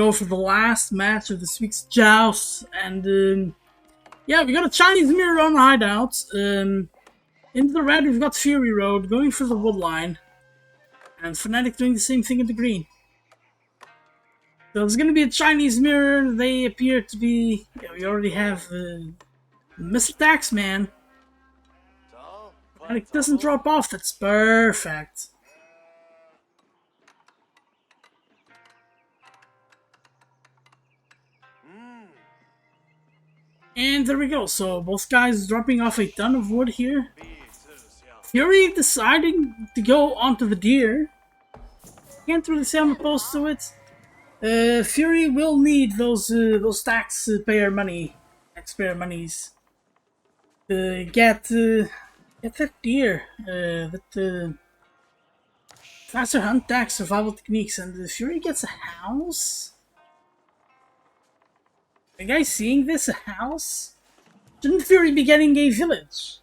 Go for the last match of this week's joust, and yeah, we got a Chinese mirror on hideout. Into the red, we've got FuryRoad going for the wood line, and Phanatic doing the same thing in the green. So there's going to be a Chinese mirror. They appear to be. Yeah, we already have Mr. Taxman. And it doesn't drop off. That's perfect. And there we go. So both guys dropping off a ton of wood here. Fury deciding to go onto the deer. Can't really say I'm opposed to it. Fury will need those taxpayer monies to get that deer. That faster hunt tax survival techniques, and Fury gets a house. The guy seeing this, a house? Shouldn't Fury be getting a village?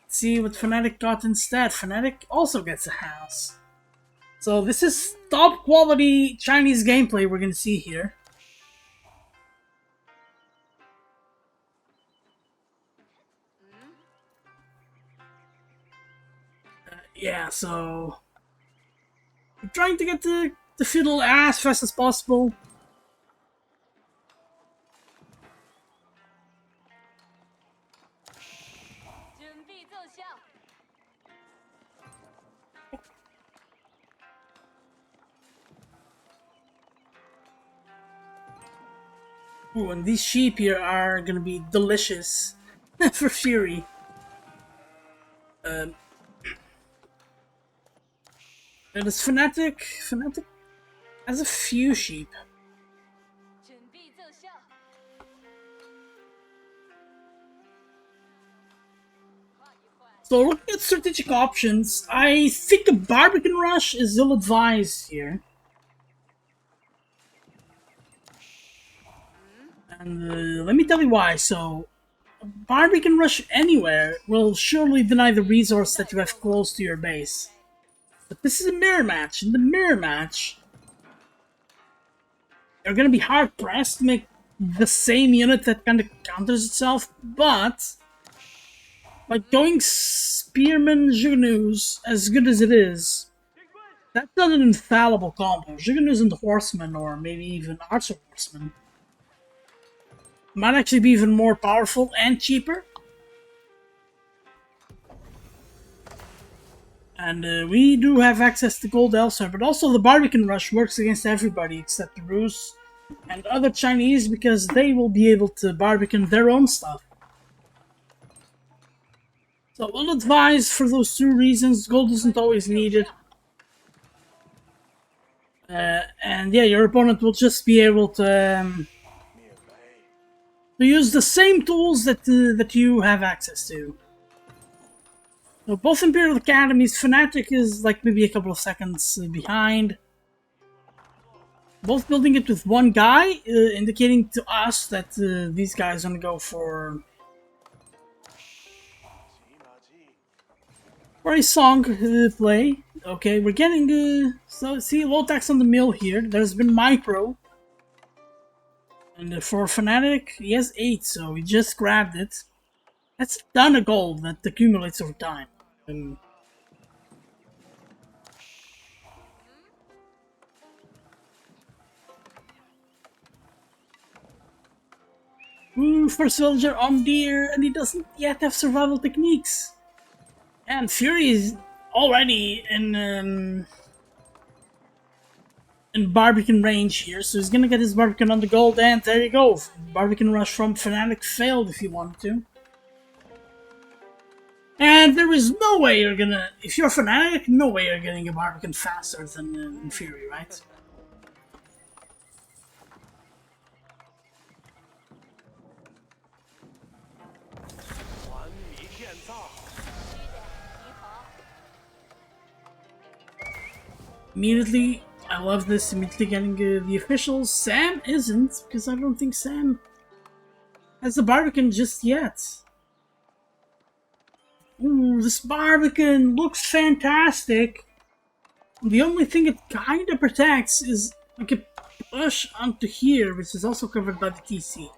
Let's see what Phanatic got instead. Phanatic also gets a house. So this is top quality Chinese gameplay we're gonna see here. Yeah, so we're trying to get the fiddle as fast as possible. Ooh, and these sheep here are gonna be delicious for Fury. And it's Phanatic. Phanatic has a few sheep. So looking at strategic options, I think a Barbican Rush is ill-advised here. And let me tell you why. So, a Barbican Rush anywhere will surely deny the resource that you have close to your base. But this is a mirror match. In the mirror match, you're gonna be hard-pressed to make the same unit that kind of counters itself, but like going Spearman Juggernaut, as good as it is, that's not an infallible combo. Juggernaut and Horseman, or maybe even Archer Horseman, might actually be even more powerful and cheaper. And we do have access to gold elsewhere, but also the Barbican Rush works against everybody except the Rus and other Chinese, because they will be able to Barbican their own stuff. So we'll advise for those two reasons. Gold isn't always needed. And yeah, your opponent will just be able to use the same tools that you have access to. So both Imperial Academies, Phanatic is like maybe a couple of seconds behind. Both building it with one guy, indicating to us that these guys are gonna go for a song play. Okay, we're getting so see low tax on the mill here. There's been micro. And for Phanatic, he has 8, so he just grabbed it. That's a ton of gold that accumulates over time. Ooh, first villager on deer, and he doesn't yet have survival techniques. And Fury is already in Barbican range here, so he's gonna get his Barbican on the gold, and there you go. Barbican Rush from Phanatic failed if you wanted to. And there is no way you're gonna, if you're Phanatic, no way you're getting a Barbican faster than Fury, right? Immediately, I love this, immediately getting the officials. Sam isn't, because I don't think Sam has the Barbican just yet. Ooh, this Barbican looks fantastic. The only thing it kinda protects is like a push onto here, which is also covered by the TC.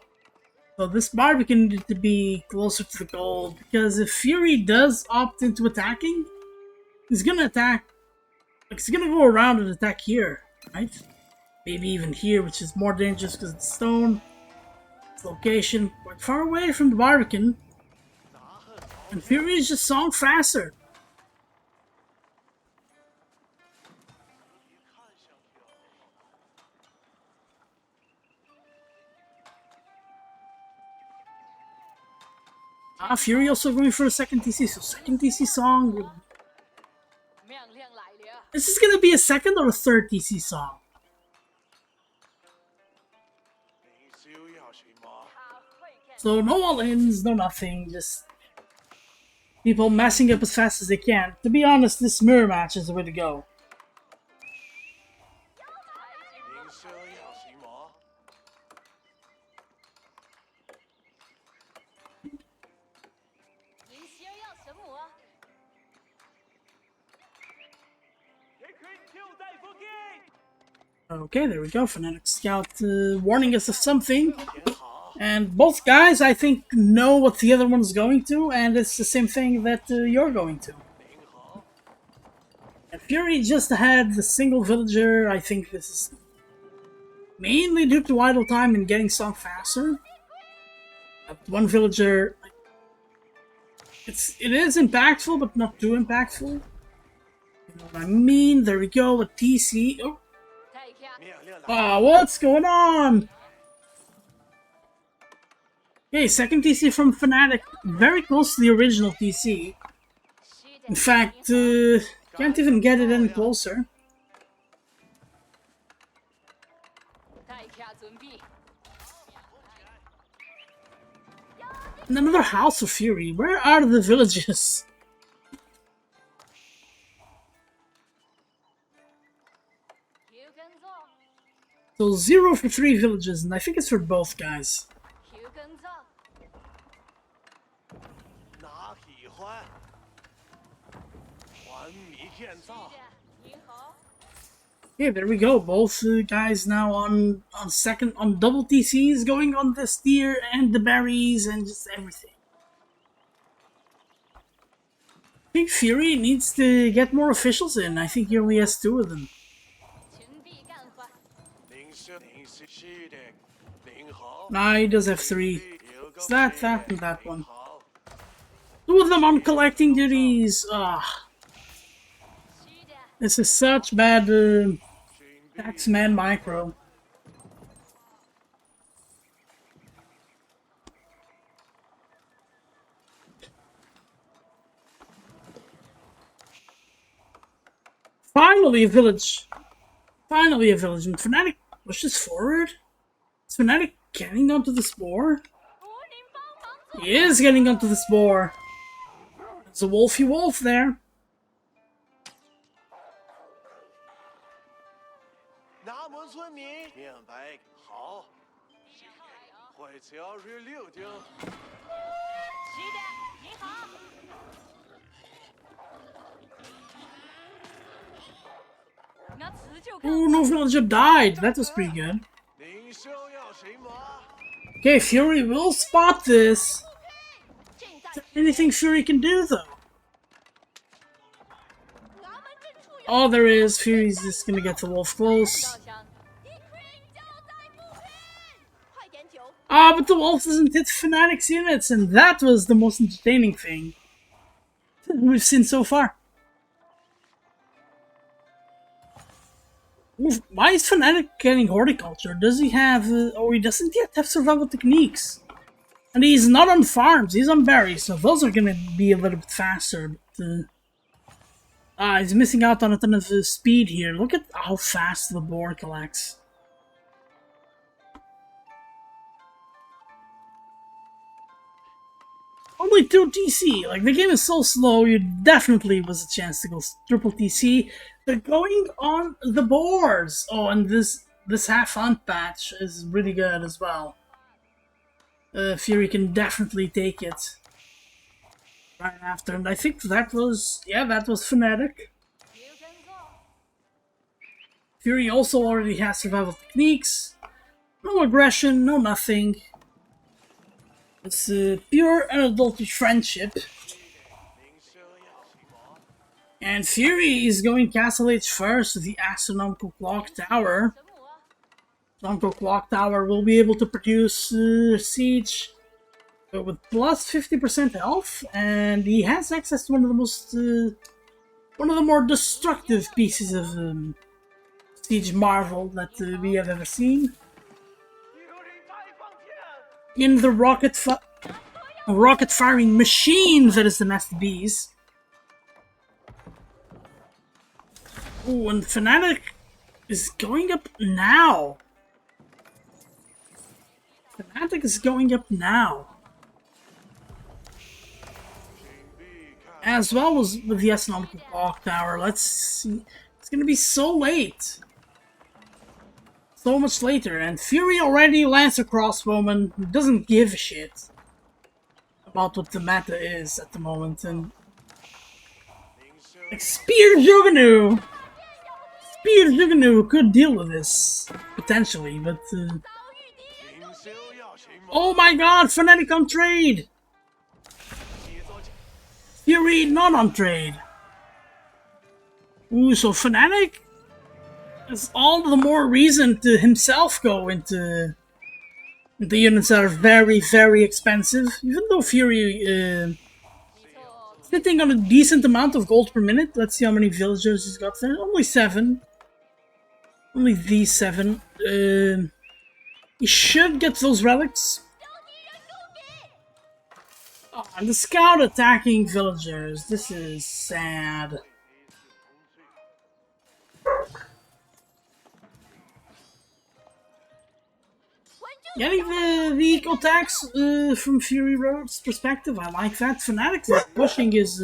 So this Barbican needed to be closer to the goal, because if Fury does opt into attacking, he's gonna attack, like he's gonna go around and attack here, right? Maybe even here, which is more dangerous because it's stone. Its location quite far away from the Barbican. And Fury is just song faster. Fury also going for a second TC, so second TC song. This is gonna be a second or a third TC song. So no all-ins, no nothing, just people messing up as fast as they can. To be honest, this mirror match is the way to go. Okay, there we go. Phanatic Scout warning us of something. And both guys, I think, know what the other one's going to, and it's the same thing that you're going to. And Fury just had the single villager. I think this is mainly due to idle time and getting song faster. One villager, it is impactful, but not too impactful. You know what I mean? There we go, a TC. Oh. What's going on? Okay, second TC from Phanatic, very close to the original TC. In fact, can't even get it any closer. And another House of Fury. Where are the villages? So 0 for 3 villages, and I think it's for both guys. Okay, there we go. Both guys now on double TCs, going on the steer and the berries and just everything. I think Fury needs to get more officials in. I think he only has 2 of them. Nah, he does have 3. It's that, and that one. 2 of them on collecting duties. This is such bad taxman micro. Finally a village. Finally a village. And Phanatic pushes forward. Is Phanatic getting onto the spore? He is getting onto the spore. There's a wolfy wolf there. Oh, no villager died. That was pretty good. Okay, Fury will spot this. Is there anything Fury can do, though? Oh, there is. Fury's just gonna get the wolf close. But the wolf doesn't hit Phanatic's units, and that was the most entertaining thing we've seen so far. Why is Phanatic getting horticulture? Does he have... he doesn't yet have survival techniques. And he's not on farms, he's on berries, so those are gonna be a little bit faster. But, he's missing out on a ton of speed here. Look at how fast the boar collects. Only 2 TC. Like, the game is so slow, you definitely was a chance to go triple TC. They're going on the boards. Oh, and this half hunt patch is really good as well. Fury can definitely take it right after, and I think that was, yeah, that was Phanatic. Fury also already has survival techniques. No aggression, no nothing. It's pure unadulterated friendship. And Fury is going Castle Age first to the Astronomical Clock Tower. Astronomical Clock Tower will be able to produce Siege with plus 50% health, and he has access to one of the most, one of the more destructive pieces of Siege Marvel that we have ever seen. In the rocket firing machine that is the Nest Bees. Ooh, and Phanatic is going up now. Phanatic is going up now. As well as with the Astronomical Clock Tower. Let's see. It's gonna be so late. So much later. And Fury already lands a crossbowman who doesn't give a shit about what the meta is at the moment. And like, Spear Juggernaut! Spear Juggernaut could deal with this, potentially, but oh my god, Phanatic on trade! Fury not on trade. Ooh, so Phanatic has all the more reason to himself go into the units that are very, very expensive. Even though Fury sitting on a decent amount of gold per minute. Let's see how many villagers he's got there. Only 7. Only these 7. He should get those relics. Oh, and the scout attacking villagers. This is sad. Getting the eco tax from FuryRoad's perspective, I like that. Phanatic is pushing his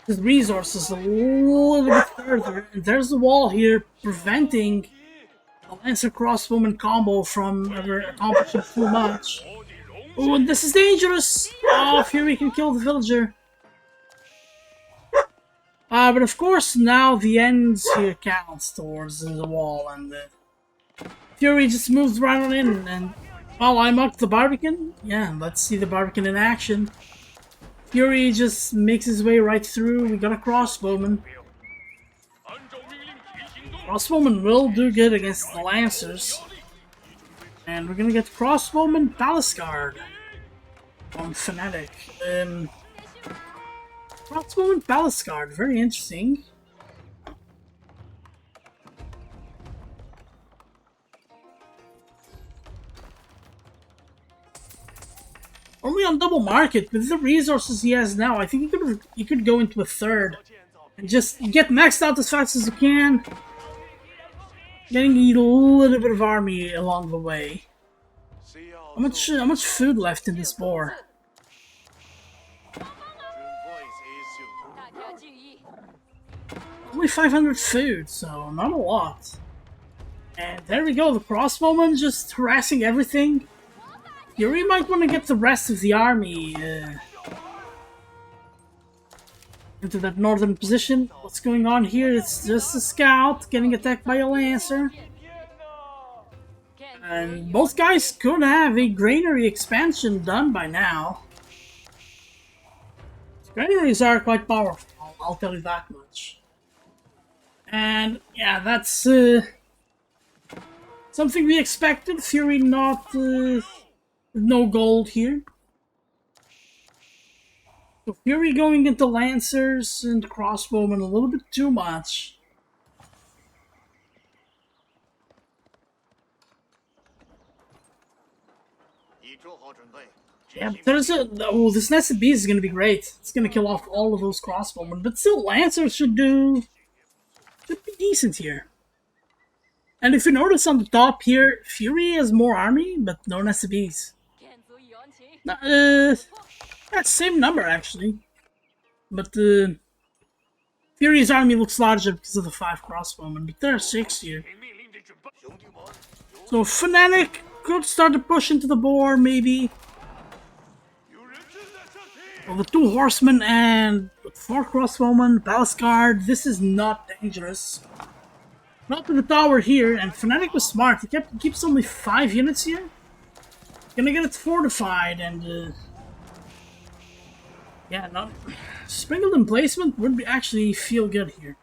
resources a little bit further. And there's the wall here preventing a Lancer Crossbowman combo from ever accomplishing too much. Oh, and this is dangerous! Oh, Fury can kill the villager. But of course, now the ends here counts towards the wall, and Fury just moves right on in, and well, I mocked the Barbican. Yeah, let's see the Barbican in action. Fury just makes his way right through. We got a crossbowman. Crossbowman will do good against the Lancers. And we're gonna get Crossbowman Palace Guard on Phanatic. Crossbowman Palace Guard, very interesting. Only on double market, with the resources he has now, I think he could go into a third and just get maxed out as fast as you can, getting a little bit of army along the way. How much food left in this boar? Only 500 food, so not a lot. And there we go, the crossbowman just harassing everything. Fury might want to get the rest of the army into that northern position. What's going on here? It's just a scout getting attacked by a lancer. And both guys could have a granary expansion done by now. Granaries are quite powerful, I'll tell you that much. And yeah, that's something we expected. Fury not... no gold here. So Fury going into Lancers and Crossbowmen a little bit too much. Yeah, but there's a... oh, this Nested Beast is going to be great. It's going to kill off all of those Crossbowmen. But still, Lancers should be decent here. And if you notice on the top here, Fury has more army, but no Nested Beast. That's same number actually, but Fury's army looks larger because of the 5 crossbowmen, but there are 6 here. So Phanatic could start to push into the boar, maybe. Well, the 2 horsemen and 4 crossbowmen, Palace Guard, this is not dangerous. Not to the tower here, and Phanatic was smart. He keeps only 5 units here. Gonna get it fortified, and yeah, not sprinkled emplacement would be actually feel good here.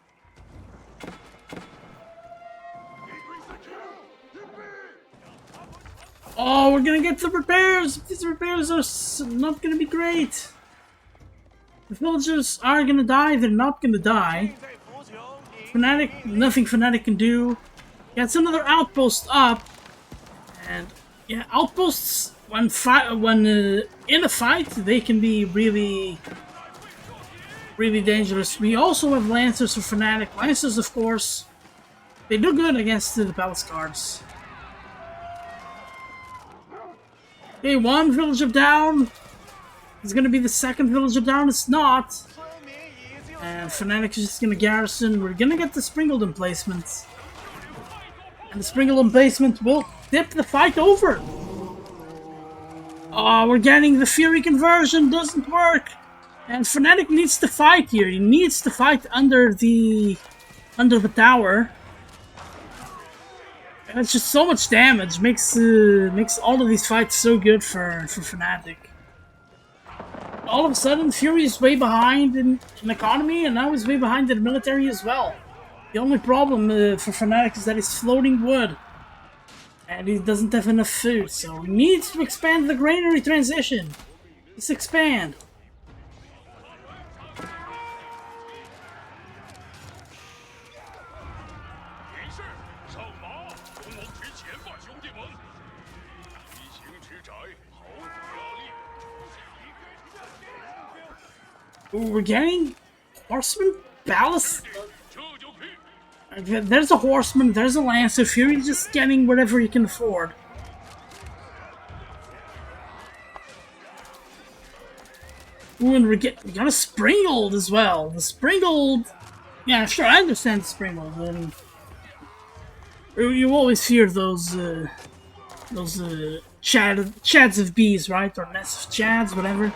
Oh, we're gonna get the repairs. These repairs are not gonna be great. The villagers are gonna die. They're not gonna die. Phanatic, nothing Phanatic can do. Gets another outpost up, and yeah, outposts when in a fight they can be really dangerous. We also have lancers for Phanatic. Lancers, of course, they do good against the palace guards. Okay, one villager down. It's gonna be the second villager down. It's not. And Phanatic is just gonna garrison. We're gonna get the sprinkled emplacements. And the sprinkled emplacement will tip the fight over. Oh, we're getting the Fury conversion. Doesn't work. And Phanatic needs to fight here. He needs to fight under the tower. And it's just so much damage. Makes all of these fights so good for Phanatic. All of a sudden, Fury is way behind in economy, and now he's way behind in the military as well. The only problem for Phanatic is that he's floating wood. And he doesn't have enough food, so he needs to expand the granary transition. Let's expand. Ooh, we're getting horseman ballast. There's a horseman, there's a lancer. Fury's just getting whatever he can afford. Ooh, and we got a springled as well. The springled, yeah, sure, I understand the springled. And you always fear those chads of bees, right? Or nests of chads, whatever.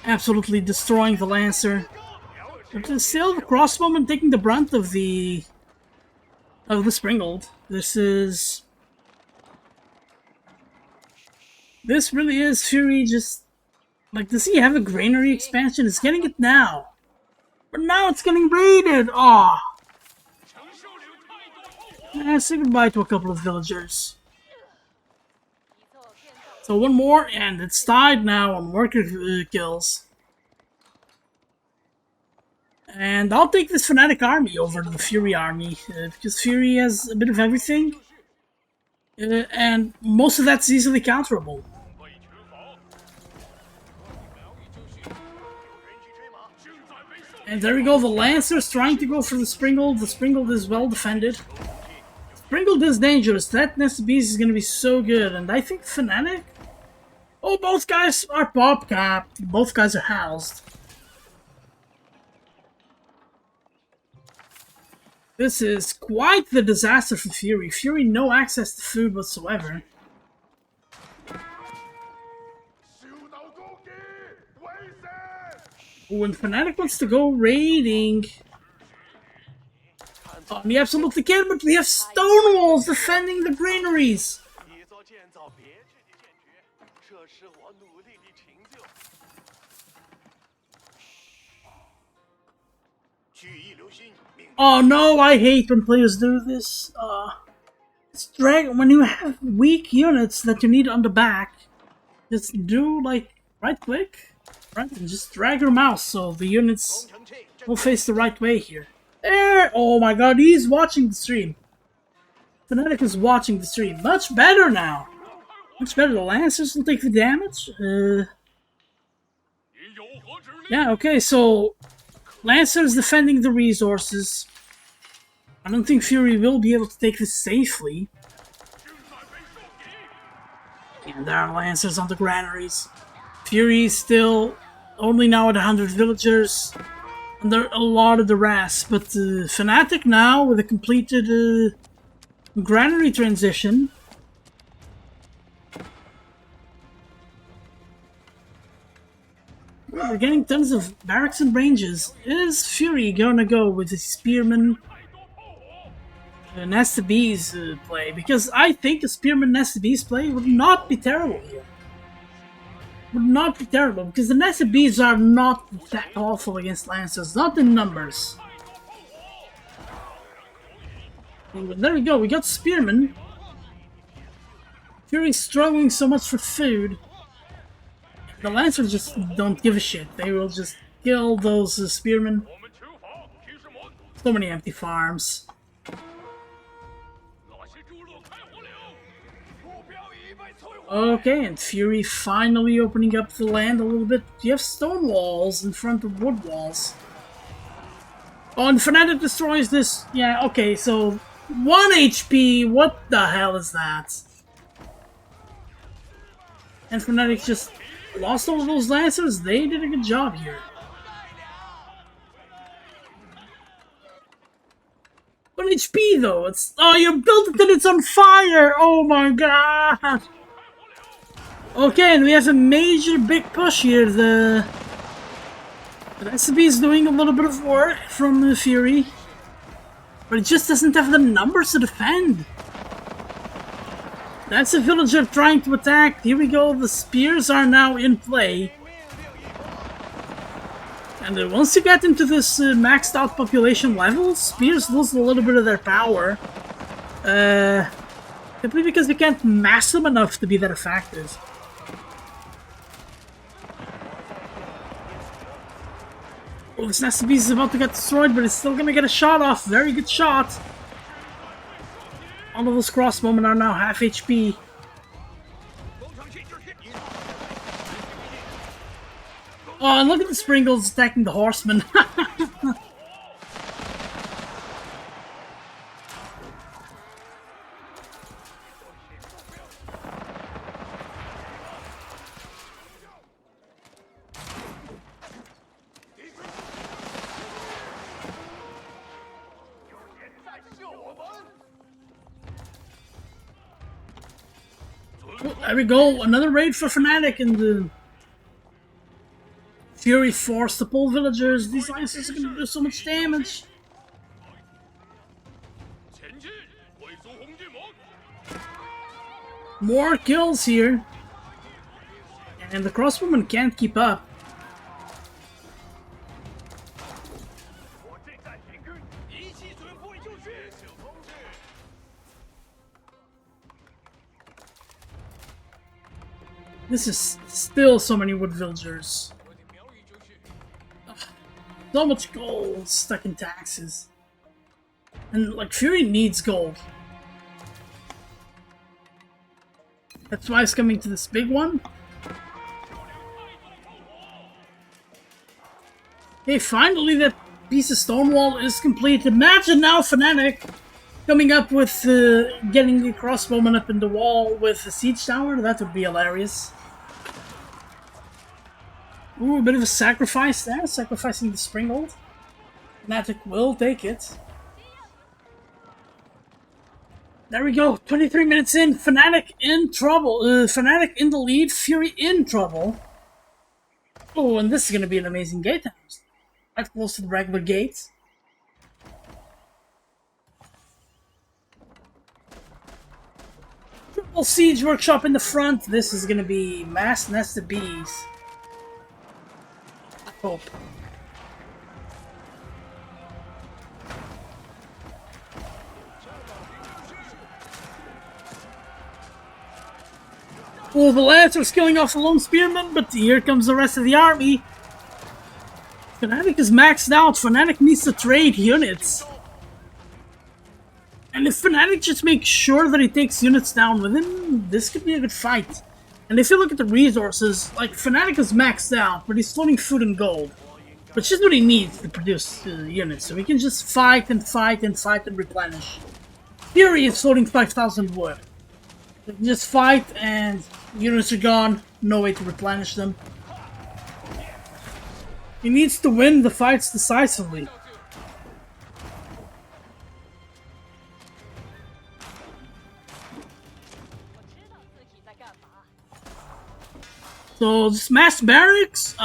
Absolutely destroying the lancer. But still, the crossbowman taking the brunt of the springled. This really is Fury just like, does he have a granary expansion? It's getting it now, but now it's getting raided. Ah, say goodbye to a couple of villagers. So one more, and it's tied now on worker kills. And I'll take this Phanatic army over the Fury army, because Fury has a bit of everything, and most of that's easily counterable. And there we go, the Lancers trying to go for the Springled. The Springled is well defended. Springled is dangerous. That Nest of Bees is going to be so good, and I think Phanatic... Oh, both guys are pop-capped. Both guys are housed. This is quite the disaster for Fury. Fury, no access to food whatsoever. When Phanatic wants to go raiding... Oh, we absolutely can, but we have stone walls defending the granaries! Oh no, I hate when players do this. It's when you have weak units that you need on the back, just do like right click, right, and just drag your mouse so the units will face the right way here. There! Oh my god, he's watching the stream. Phanatic is watching the stream. Much better now. Much better. The Lancers will take the damage. Yeah, okay, so Lancers defending the resources. I don't think Fury will be able to take this safely. And there are Lancers on the granaries. Fury is still only now at 100 villagers. Under a lot of duress, but Phanatic now with a completed granary transition. We're getting tons of barracks and ranges. Is Fury gonna go with his spearmen Nest the Bees play, because I think a Spearman Nest the Bees play would not be terrible here. Would not be terrible, because the Nest the Bees are not that awful against Lancers, not in numbers. And there we go, we got Spearman. Fury's struggling so much for food. The Lancers just don't give a shit. They will just kill those Spearmen. So many empty farms. Okay, and Fury finally opening up the land a little bit. You have stone walls in front of wood walls. Oh, and Phanatic destroys this. Yeah, okay, so 1 HP. What the hell is that? And Phanatic just lost all of those Lancers. They did a good job here. What HP though? It's you built it and it's on fire! Oh my god! Okay, and we have a major big push here. The recipe is doing a little bit of work from Fury, but it just doesn't have the numbers to defend. That's a villager trying to attack. Here we go. The spears are now in play. And once you get into this maxed out population level, spears lose a little bit of their power. Simply because we can't mass them enough to be that effective. Oh, this Nest Beast is about to get destroyed, but it's still gonna get a shot off. Very good shot. All of those crossbowmen are now half HP. Oh, and look at the Springles attacking the horsemen. Oh, there we go, another raid for Phanatic, and the Fury forced to pull villagers. These lances are gonna do so much damage. More kills here. And the crossbowmen can't keep up. This is still so many wood villagers. Ugh, so much gold stuck in taxes. And like Fury needs gold. That's why it's coming to this big one. Okay, finally that piece of stone wall is complete. Imagine now Phanatic coming up with getting the crossbowman up in the wall with a siege tower. That would be hilarious. Ooh, a bit of a sacrifice there, sacrificing the Springald. Phanatic will take it. There we go, 23 minutes in, Phanatic in trouble. Phanatic in the lead, Fury in trouble. Oh, and this is gonna be an amazing gate. Right close to the regular gate. Triple siege workshop in the front. This is gonna be mass nest of bees. I hope. Oh, the Lancers killing off the lone spearman, but here comes the rest of the army. Phanatic is maxed out. Phanatic needs to trade units. And if Phanatic just makes sure that he takes units down with him, this could be a good fight. And if you look at the resources, like, Phanatic is maxed out, but he's floating food and gold. Which is what he needs to produce units, so he can just fight and fight and fight and replenish. Fury is floating 5,000 wood. They can just fight and units are gone, no way to replenish them. He needs to win the fights decisively. So, just mass barracks?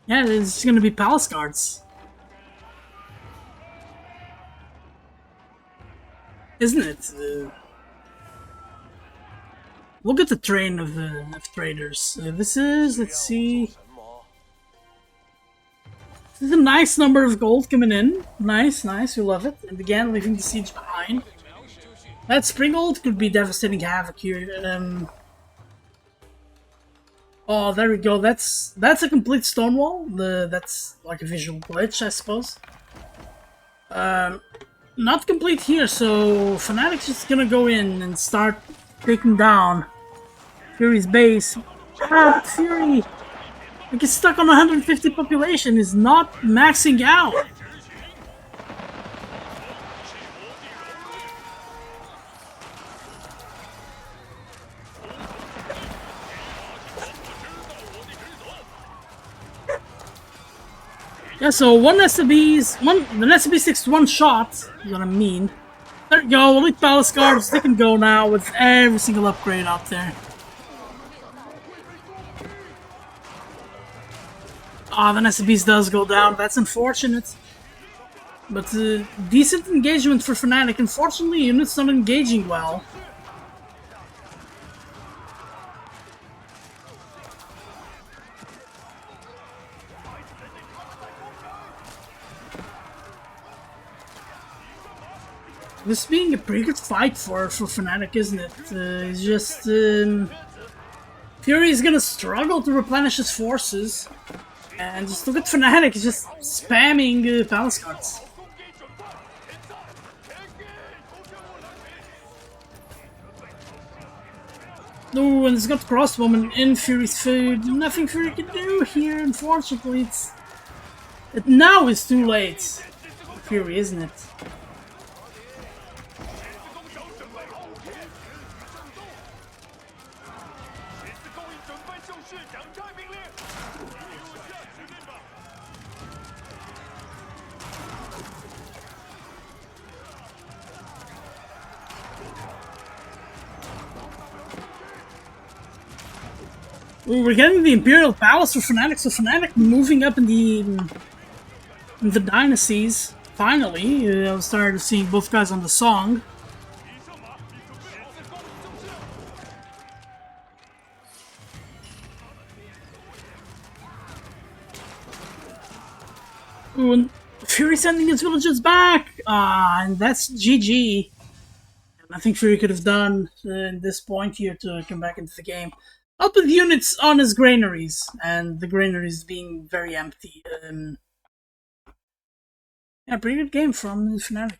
Yeah, it's gonna be palace guards. isn't it? Look at the train of traders. This is, let's see, this is a nice number of gold coming in. Nice, nice, we love it. And again, leaving the siege behind. That Springald could be devastating havoc here. Oh, there we go. That's a complete stonewall. That's like a visual glitch, I suppose. Not complete here, so Phanatic's just gonna go in and start taking down Fury's base. Ah, Fury! Like, he's stuck on 150 population, is not maxing out. Yeah, so the SCB's takes one shot, is what I mean. There you go, Elite Palace Guards, they can go now with every single upgrade out there. Ah, the SCB's does go down, that's unfortunate. But decent engagement for Phanatic. Unfortunately, units not engaging well. This being a pretty good fight for Phanatic, isn't it? It's just... Fury's gonna struggle to replenish his forces. And just look at Phanatic, he's just spamming palace cards. Oh, and it's got crossbowmen in Fury's food. Nothing Fury can do here, unfortunately. Now it's too late. Fury, isn't it? Ooh, we're getting the Imperial Palace for Phanatic, so Phanatic moving up in the dynasties. Finally, I started seeing both guys on the song. Ooh, and Fury sending his villagers back! Ah, and that's GG. And I think Fury could have done at this point here to come back into the game. Up with units on his granaries, and the granaries being very empty. Yeah, pretty good game from Phanatic.